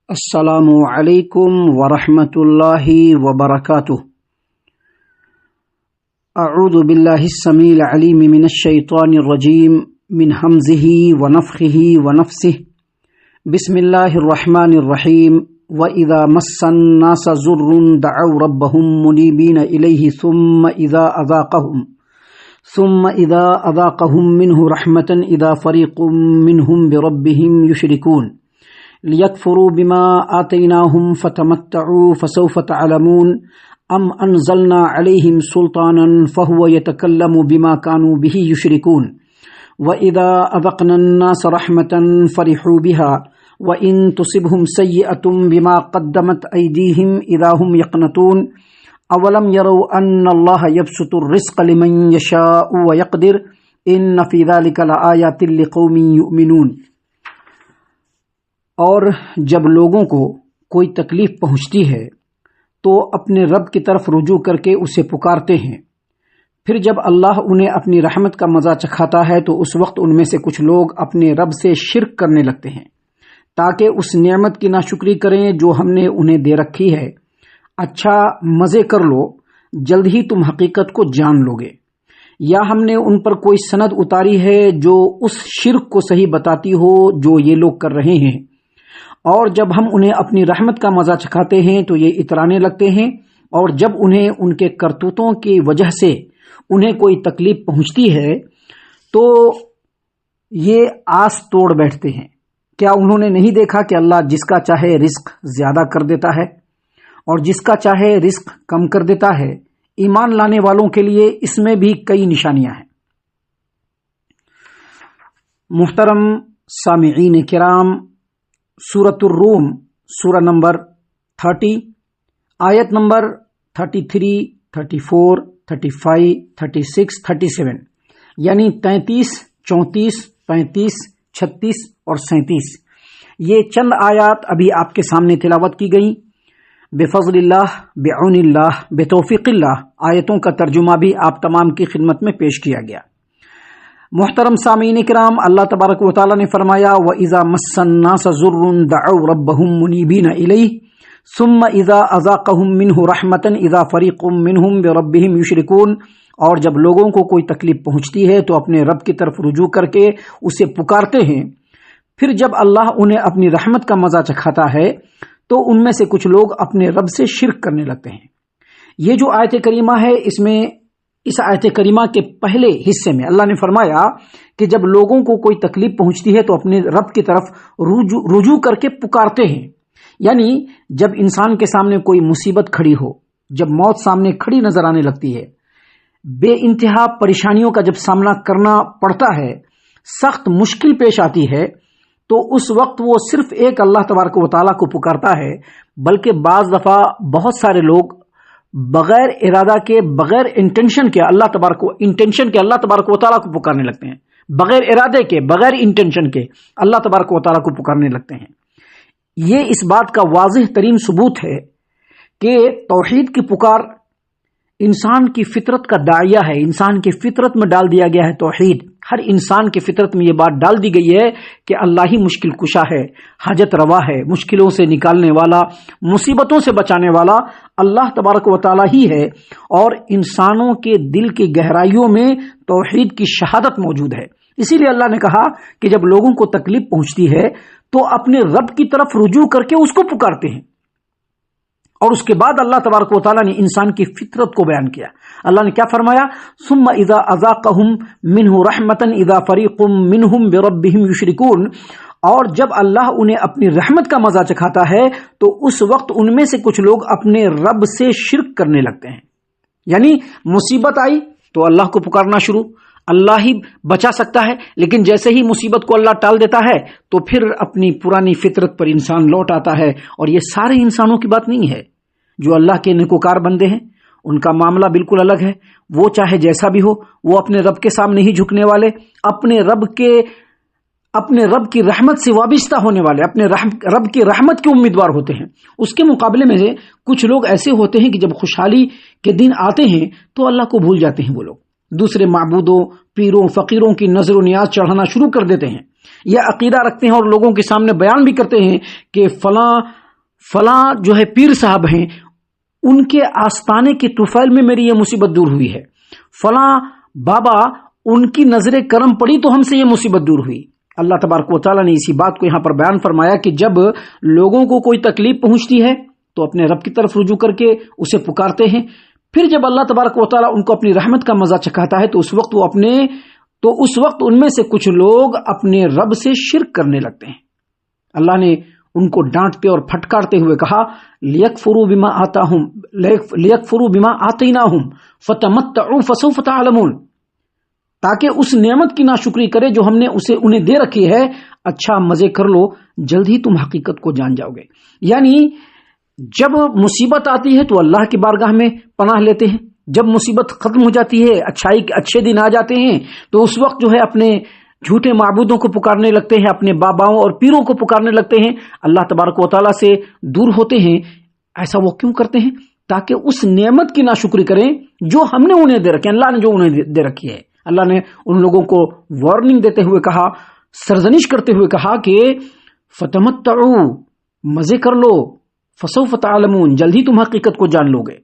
السلام علیکم ورحمۃ اللہ وبرکاتہ۔ اعوذ باللہ السمیع العلیم من الشیطان الرجیم من حمزہ ونفخہ ونفثہ۔ بسم اللہ الرحمن الرحیم۔ وَإِذَا مَسَّ النَّاسَ ضُرٌّ دَعَوْا رَبَّهُم مُنِيبِينَ إِلَيْهِ ثُمَّ إِذَا أَذَاقَهُم مِّنْهُ رَحْمَةً إِذَا فَرِيقٌ مِّنْهُم بِرَبِّهِمْ يُشْرِكُونَ لِيَكْفُرُوا بِمَا آتَيْنَاهُمْ فَتَمَتَّعُوا فَسَوْفَ تَعْلَمُونَ أَمْ أَنزَلْنَا عَلَيْهِمْ سُلْطَانًا فَهُوَ يَتَكَلَّمُ بِمَا كَانُوا بِهِ يُشْرِكُونَ وَإِذَا أَذَقْنَا النَّاسَ رَحْمَةً فَرِحُوا بِهَا وَإِن تُصِبْهُمْ سَيِّئَةٌ بِمَا قَدَّمَتْ أَيْدِيهِمْ إِذَا هُمْ يَقْنَطُونَ أَوَلَمْ يَرَوْا أَنَّ اللَّهَ يَبْسُطُ الرِّزْقَ لِمَن يَشَاءُ وَيَقْدِرُ إِنَّ فِي ذَلِكَ لَآيَاتٍ لِقَوْمٍ يُؤْمِنُونَ۔ اور جب لوگوں کو کوئی تکلیف پہنچتی ہے تو اپنے رب کی طرف رجوع کر کے اسے پکارتے ہیں، پھر جب اللہ انہیں اپنی رحمت کا مزہ چکھاتا ہے تو اس وقت ان میں سے کچھ لوگ اپنے رب سے شرک کرنے لگتے ہیں تاکہ اس نعمت کی ناشکری کریں جو ہم نے انہیں دے رکھی ہے۔ اچھا مزے کر لو، جلد ہی تم حقیقت کو جان لو گے۔ یا ہم نے ان پر کوئی سند اتاری ہے جو اس شرک کو صحیح بتاتی ہو جو یہ لوگ کر رہے ہیں، اور جب ہم انہیں اپنی رحمت کا مزہ چکھاتے ہیں تو یہ اترانے لگتے ہیں، اور جب انہیں ان کے کرتوتوں کی وجہ سے انہیں کوئی تکلیف پہنچتی ہے تو یہ آس توڑ بیٹھتے ہیں۔ کیا انہوں نے نہیں دیکھا کہ اللہ جس کا چاہے رزق زیادہ کر دیتا ہے اور جس کا چاہے رزق کم کر دیتا ہے؟ ایمان لانے والوں کے لیے اس میں بھی کئی نشانیاں ہیں۔ محترم سامعین کرام، سورۃ الروم سورہ نمبر 30 آیت نمبر 33، 34، 35، 36، 37 یعنی 33، 34، 35، 36 اور 37، یہ چند آیات ابھی آپ کے سامنے تلاوت کی گئیں۔ بفضل اللہ، بعون اللہ، بتوفیق اللہ آیتوں کا ترجمہ بھی آپ تمام کی خدمت میں پیش کیا گیا۔ محترم سامعین کرام، اللہ تبارک و تعالی نے فرمایا وَإِذَا مَسَّ النَّاسَ ضُرٌّ دَعَوْا رَبَّهُم مُنِيبِينَ إِلَيْهِ ثُمَّ إِذَا أَذَاقَهُم مِّنْهُ رَحْمَةً إِذَا فَرِيقٌ مِّنْهُم بِرَبِّهِمْ يُشْرِكُونَ۔ اور جب لوگوں کو کوئی تکلیف پہنچتی ہے تو اپنے رب کی طرف رجوع کر کے اسے پکارتے ہیں، پھر جب اللہ انہیں اپنی رحمت کا مزہ چکھاتا ہے تو ان میں سے کچھ لوگ اپنے رب سے شرک کرنے لگتے ہیں۔ یہ جو آیت کریمہ ہے، اس آیت کریمہ کے پہلے حصے میں اللہ نے فرمایا کہ جب لوگوں کو کوئی تکلیف پہنچتی ہے تو اپنے رب کی طرف رجوع کر کے پکارتے ہیں، یعنی جب انسان کے سامنے کوئی مصیبت کھڑی ہو، جب موت سامنے کھڑی نظر آنے لگتی ہے، بے انتہا پریشانیوں کا جب سامنا کرنا پڑتا ہے، سخت مشکل پیش آتی ہے، تو اس وقت وہ صرف ایک اللہ تبارک و تعالیٰ کو پکارتا ہے، بلکہ بعض دفعہ بہت سارے لوگ بغیر ارادہ کے، بغیر انٹینشن کے اللہ تبارک و تعالیٰ کو پکارنے لگتے ہیں، بغیر ارادے کے، بغیر انٹینشن کے اللہ تبارک و تعالیٰ کو پکارنے لگتے ہیں۔ یہ اس بات کا واضح ترین ثبوت ہے کہ توحید کی پکار انسان کی فطرت کا داعیہ ہے، انسان کی فطرت میں ڈال دیا گیا ہے توحید۔ ہر انسان کی فطرت میں یہ بات ڈال دی گئی ہے کہ اللہ ہی مشکل کشا ہے، حاجت روا ہے، مشکلوں سے نکالنے والا، مصیبتوں سے بچانے والا اللہ تبارک و تعالی ہی ہے، اور انسانوں کے دل کی گہرائیوں میں توحید کی شہادت موجود ہے۔ اسی لیے اللہ نے کہا کہ جب لوگوں کو تکلیف پہنچتی ہے تو اپنے رب کی طرف رجوع کر کے اس کو پکارتے ہیں، اور اس کے بعد اللہ تبارک و تعالیٰ نے انسان کی فطرت کو بیان کیا۔ اللہ نے کیا فرمایا؟ ثم اذا اذاقهم منه رحمة اذا فريق منهم بربهم يشركون۔ اور جب اللہ انہیں اپنی رحمت کا مزہ چکھاتا ہے تو اس وقت ان میں سے کچھ لوگ اپنے رب سے شرک کرنے لگتے ہیں، یعنی مصیبت آئی تو اللہ کو پکارنا شروع، اللہ ہی بچا سکتا ہے، لیکن جیسے ہی مصیبت کو اللہ ٹال دیتا ہے تو پھر اپنی پرانی فطرت پر انسان لوٹ آتا ہے۔ اور یہ سارے انسانوں کی بات نہیں ہے، جو اللہ کے نیکوکار بندے ہیں ان کا معاملہ بالکل الگ ہے۔ وہ چاہے جیسا بھی ہو، وہ اپنے رب کے سامنے ہی جھکنے والے، اپنے رب کی رحمت سے وابستہ ہونے والے، اپنے رب کی رحمت کے امیدوار ہوتے ہیں۔ اس کے مقابلے میں سے کچھ لوگ ایسے ہوتے ہیں کہ جب خوشحالی کے دن آتے ہیں تو اللہ کو بھول جاتے ہیں، وہ لوگ دوسرے معبودوں، پیروں، فقیروں کی نظر و نیاز چڑھانا شروع کر دیتے ہیں، یا عقیدہ رکھتے ہیں اور لوگوں کے سامنے بیان بھی کرتے ہیں کہ فلاں فلاں جو ہے پیر صاحب ہیں ان کے آستانے کے طفیل میں میری یہ مصیبت دور ہوئی ہے، فلاں بابا ان کی نظر کرم پڑی تو ہم سے یہ مصیبت دور ہوئی۔ اللہ تبارک و تعالیٰ نے اسی بات کو یہاں پر بیان فرمایا کہ جب لوگوں کو کوئی تکلیف پہنچتی ہے تو اپنے رب کی طرف رجوع کر کے اسے پکارتے ہیں، پھر جب اللہ تبارک و تعالیٰ ان کو اپنی رحمت کا مزہ چکھاتا ہے تو اس وقت ان میں سے کچھ لوگ اپنے رب سے شرک کرنے لگتے ہیں۔ اللہ نے ان کو ڈانٹتے اور پھٹکارتے ہوئے کہا لیکفروا بما آتیناہم فتمتعوا فسوف تعلمون، تاکہ اس نعمت کی ناشکری کرے جو ہم نے انہیں دے رکھی ہے، اچھا مزے کر لو، جلد ہی تم حقیقت کو جان جاؤ گے۔ یعنی جب مصیبت آتی ہے تو اللہ کی بارگاہ میں پناہ لیتے ہیں، جب مصیبت ختم ہو جاتی ہے، اچھائی کے اچھے دن آ جاتے ہیں تو اس وقت جو ہے اپنے جھوٹے معبودوں کو پکارنے لگتے ہیں، اپنے باباؤں اور پیروں کو پکارنے لگتے ہیں، اللہ تبارک و تعالیٰ سے دور ہوتے ہیں۔ ایسا وہ کیوں کرتے ہیں؟ تاکہ اس نعمت کی ناشکری کریں جو ہم نے انہیں دے رکھی ہے، اللہ نے جو انہیں دے رکھی ہے۔ اللہ نے ان لوگوں کو وارننگ دیتے ہوئے کہا، سرزنش کرتے ہوئے کہا کہ فتمتعوا، مزے کر لو، فسوف تعلمون، جلد ہی تم حقیقت کو جان لو گے۔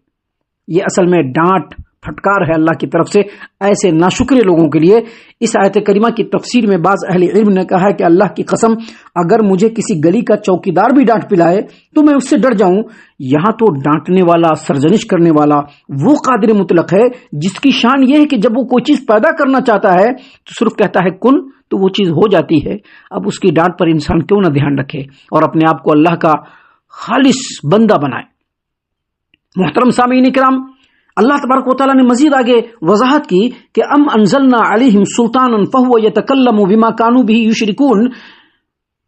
یہ اصل میں ڈانٹ پھٹکار ہے اللہ کی طرف سے ایسے ناشکرے لوگوں کے لیے۔ اس آیت کریمہ کی تفسیر میں بعض اہل علم نے کہا ہے کہ اللہ کی قسم اگر مجھے کسی گلی کا چوکیدار بھی ڈانٹ پلائے تو میں اس سے ڈر جاؤں۔ یہاں تو ڈانٹنے والا، سرزنش کرنے والا وہ قادر مطلق ہے جس کی شان یہ ہے کہ جب وہ کوئی چیز پیدا کرنا چاہتا ہے تو صرف کہتا ہے کن تو وہ چیز ہو جاتی ہے۔ اب اس کی ڈانٹ پر انسان کیوں نہ دھیان رکھے اور اپنے آپ کو اللہ کا خالص بندہ بنائے۔ محترم سامعین کرام، اللہ تبارک و تعالیٰ نے مزید آگے وضاحت کی کہ ام انزلنا علیہم سلطانا فہو یتکلم بما کانوا بہ یشرکون،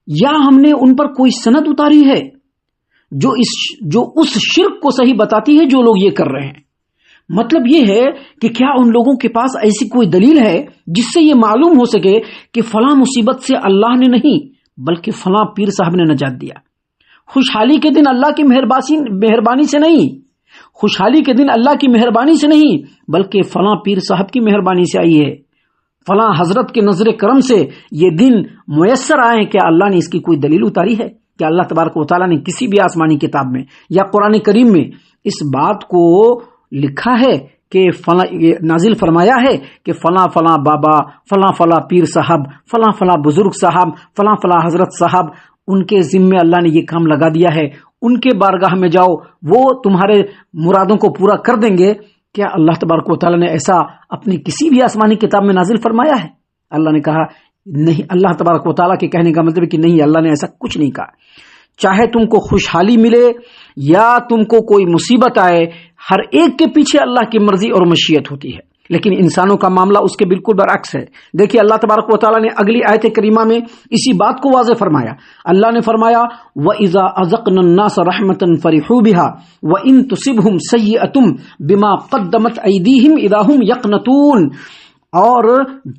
یا ہم نے ان پر کوئی سند اتاری ہے جو اس شرک کو صحیح بتاتی ہے جو لوگ یہ کر رہے ہیں۔ مطلب یہ ہے کہ کیا ان لوگوں کے پاس ایسی کوئی دلیل ہے جس سے یہ معلوم ہو سکے کہ فلاں مصیبت سے اللہ نے نہیں بلکہ فلاں پیر صاحب نے نجات دیا؟ خوشحالی کے دن اللہ کی مہربانی سے نہیں، خوشحالی کے دن اللہ کی مہربانی سے نہیں بلکہ فلاں پیر صاحب کی مہربانی سے آئی ہے، فلاں حضرت کے نظر کرم سے یہ دن میسر آئے۔ کیا اللہ نے اس کی کوئی دلیل اتاری ہے؟ کیا اللہ تبارک و تعالیٰ نے کسی بھی آسمانی کتاب میں یا قرآن کریم میں اس بات کو لکھا ہے کہ فلاں نازل فرمایا ہے کہ فلاں فلاں بابا، فلاں فلاں پیر صاحب، فلاں فلاں بزرگ صاحب، فلاں فلاں حضرت صاحب، ان کے ذمے اللہ نے یہ کام لگا دیا ہے، ان کے بارگاہ میں جاؤ، وہ تمہارے مرادوں کو پورا کر دیں گے؟ کیا اللہ تبارک و تعالیٰ نے ایسا اپنی کسی بھی آسمانی کتاب میں نازل فرمایا ہے؟ اللہ نے کہا نہیں۔ اللہ تبارک و تعالیٰ کے کہنے کا مطلب ہے کہ نہیں، اللہ نے ایسا کچھ نہیں کہا۔ چاہے تم کو خوشحالی ملے یا تم کو کوئی مصیبت آئے، ہر ایک کے پیچھے اللہ کی مرضی اور مشیت ہوتی ہے، لیکن انسانوں کا معاملہ اس کے بالکل برعکس ہے۔ دیکھیے اللہ تبارک و تعالیٰ نے اگلی آیت کریمہ میں اسی بات کو واضح فرمایا۔ اللہ نے فرمایا وَإِذَا أَذَقْنَا النَّاسَ رَحْمَةً فَرِحُوا بِهَا وَإِن تُصِبْهُمْ سَيِّئَةٌ بِمَا قَدَّمَتْ أَيْدِيهِمْ إِذَا هُمْ يَقْنَطُونَ، اور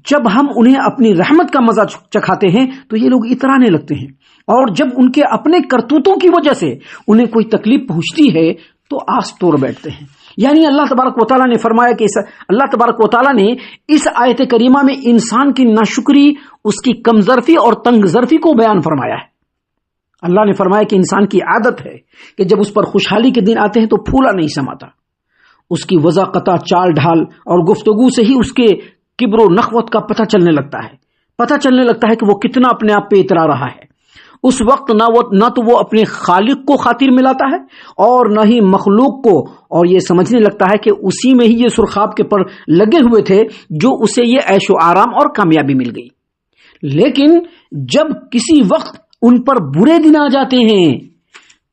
جب ہم انہیں اپنی رحمت کا مزہ چکھاتے ہیں تو یہ لوگ اترانے لگتے ہیں، اور جب ان کے اپنے کرتوتوں کی وجہ سے انہیں کوئی تکلیف پہنچتی ہے تو آس توڑ بیٹھتے ہیں۔ یعنی اللہ تبارک و تعالیٰ نے فرمایا کہ اللہ تبارک و تعالیٰ نے اس آیت کریمہ میں انسان کی ناشکری، اس کی کم ظرفی اور تنگ ظرفی کو بیان فرمایا ہے۔ اللہ نے فرمایا کہ انسان کی عادت ہے کہ جب اس پر خوشحالی کے دن آتے ہیں تو پھولا نہیں سماتا، اس کی وضاقتہ، چال ڈھال اور گفتگو سے ہی اس کے کبر و نخوت کا پتہ چلنے لگتا ہے کہ وہ کتنا اپنے آپ پہ اترا رہا ہے۔ اس وقت نہ تو وہ اپنے خالق کو خاطر ملاتا ہے اور نہ ہی مخلوق کو، اور یہ سمجھنے لگتا ہے کہ اسی میں ہی یہ سرخاب کے پر لگے ہوئے تھے جو اسے یہ عیش و آرام اور کامیابی مل گئی۔ لیکن جب کسی وقت ان پر برے دن آ جاتے ہیں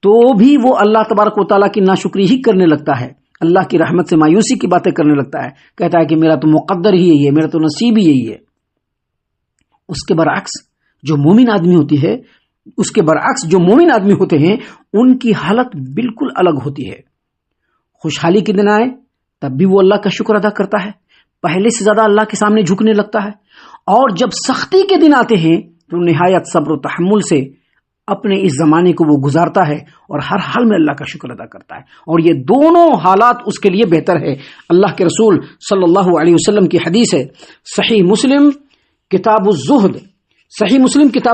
تو بھی وہ اللہ تبارک و تعالیٰ کی ناشکری ہی کرنے لگتا ہے، اللہ کی رحمت سے مایوسی کی باتیں کرنے لگتا ہے، کہتا ہے کہ میرا تو مقدر ہی یہی ہے، میرا تو نصیب ہی یہی ہے۔ اس کے برعکس جو مومن آدمی ہوتے ہیں ان کی حالت بالکل الگ ہوتی ہے۔ خوشحالی کے دن آئے تب بھی وہ اللہ کا شکر ادا کرتا ہے، پہلے سے زیادہ اللہ کے سامنے جھکنے لگتا ہے، اور جب سختی کے دن آتے ہیں تو نہایت صبر و تحمل سے اپنے اس زمانے کو وہ گزارتا ہے اور ہر حال میں اللہ کا شکر ادا کرتا ہے، اور یہ دونوں حالات اس کے لیے بہتر ہے۔ اللہ کے رسول صلی اللہ علیہ وسلم کی حدیث ہے، صحیح مسلم کتاب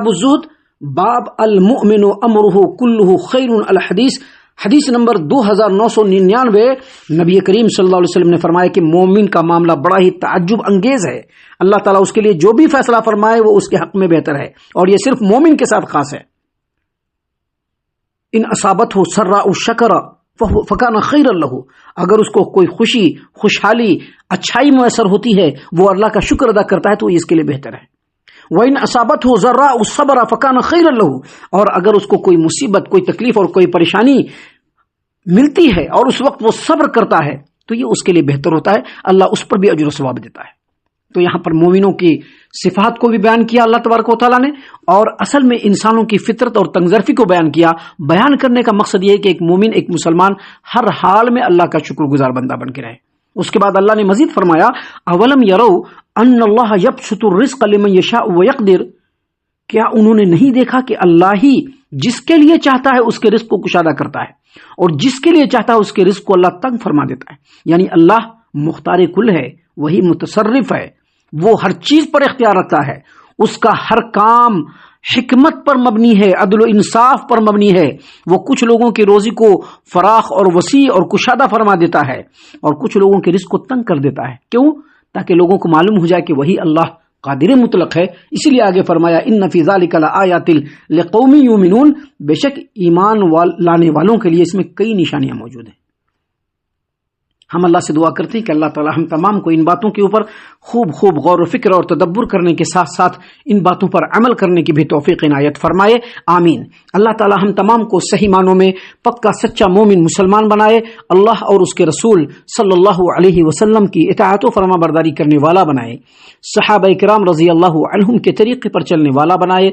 الزہد باب المؤمن امرہ کلہ خیر الحدیث، حدیث نمبر 2999، نبی کریم صلی اللہ علیہ وسلم نے فرمایا کہ مومن کا معاملہ بڑا ہی تعجب انگیز ہے، اللہ تعالیٰ اس کے لیے جو بھی فیصلہ فرمائے وہ اس کے حق میں بہتر ہے، اور یہ صرف مومن کے ساتھ خاص ہے۔ ان اصابتہ سراء شکر فکان خیر لہ، اگر اس کو کوئی خوشی، خوشحالی، اچھائی میسر ہوتی ہے، وہ اللہ کا شکر ادا کرتا ہے تو یہ اس کے لیے بہتر ہے۔ وَإِنْ أَصَابَتْهُ ضَرَّاءُ صَبَرَ فَكَانَ خَيْرًا لَهُ، اور اگر اس کو کوئی مصیبت، کوئی تکلیف اور کوئی پریشانی ملتی ہے اور اس وقت وہ صبر کرتا ہے تو یہ اس کے لیے بہتر ہوتا ہے، اللہ اس پر بھی اجر و ثواب دیتا ہے۔ تو یہاں پر مومنوں کی صفات کو بھی بیان کیا اللہ تبارک و تعالیٰ نے، اور اصل میں انسانوں کی فطرت اور تنگظرفی کو بیان کیا۔ بیان کرنے کا مقصد یہ ہے کہ ایک مومن، ایک مسلمان ہر حال میں اللہ کا شکر گزار بندہ بن کے رہے۔ اس کے بعد اللہ نے مزید فرمایا اولم یرو ان اللہ یبسط الرزق لمن یشاء ویقدر، کیا انہوں نے نہیں دیکھا کہ اللہ ہی جس کے لیے چاہتا ہے اس کے رزق کو کشادہ کرتا ہے، اور جس کے لیے چاہتا ہے اس کے رزق کو اللہ تنگ فرما دیتا ہے۔ یعنی اللہ مختار کل ہے، وہی متصرف ہے، وہ ہر چیز پر اختیار رکھتا ہے، اس کا ہر کام حکمت پر مبنی ہے، عدل و انصاف پر مبنی ہے۔ وہ کچھ لوگوں کی روزی کو فراخ اور وسیع اور کشادہ فرما دیتا ہے، اور کچھ لوگوں کے رزق کو تنگ کر دیتا ہے۔ کیوں؟ تاکہ لوگوں کو معلوم ہو جائے کہ وہی اللہ قادر مطلق ہے۔ اسی لیے آگے فرمایا ان فی ذلک لآیات لقوم یؤمنون، بے شک ایمان لانے والوں کے لیے اس میں کئی نشانیاں موجود ہیں۔ ہم اللہ سے دعا کرتے ہیں کہ اللہ تعالی ہم تمام کو ان باتوں کے اوپر خوب خوب غور و فکر اور تدبر کرنے کے ساتھ ساتھ ان باتوں پر عمل کرنے کی بھی توفیق عنایت فرمائے، آمین۔ اللہ تعالی ہم تمام کو صحیح معنوں میں پکا سچا مومن مسلمان بنائے، اللہ اور اس کے رسول صلی اللہ علیہ وسلم کی اطاعت و فرما برداری کرنے والا بنائے، صحابہ کرام رضی اللہ عنہم کے طریقے پر چلنے والا بنائے،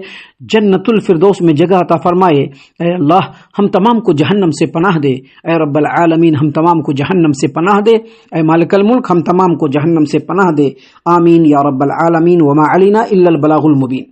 جنت الفردوس میں جگہ عطا فرمائے۔ اے اللہ ہم تمام کو جہنم سے پناہ دے، اے رب العالمین ہم تمام کو جہنم سے پناہ دے، اے مالک الملک ہم تمام کو جہنم سے پناہ دے، آمین یا رب العالمین۔ وما علینا الا البلاغ المبین۔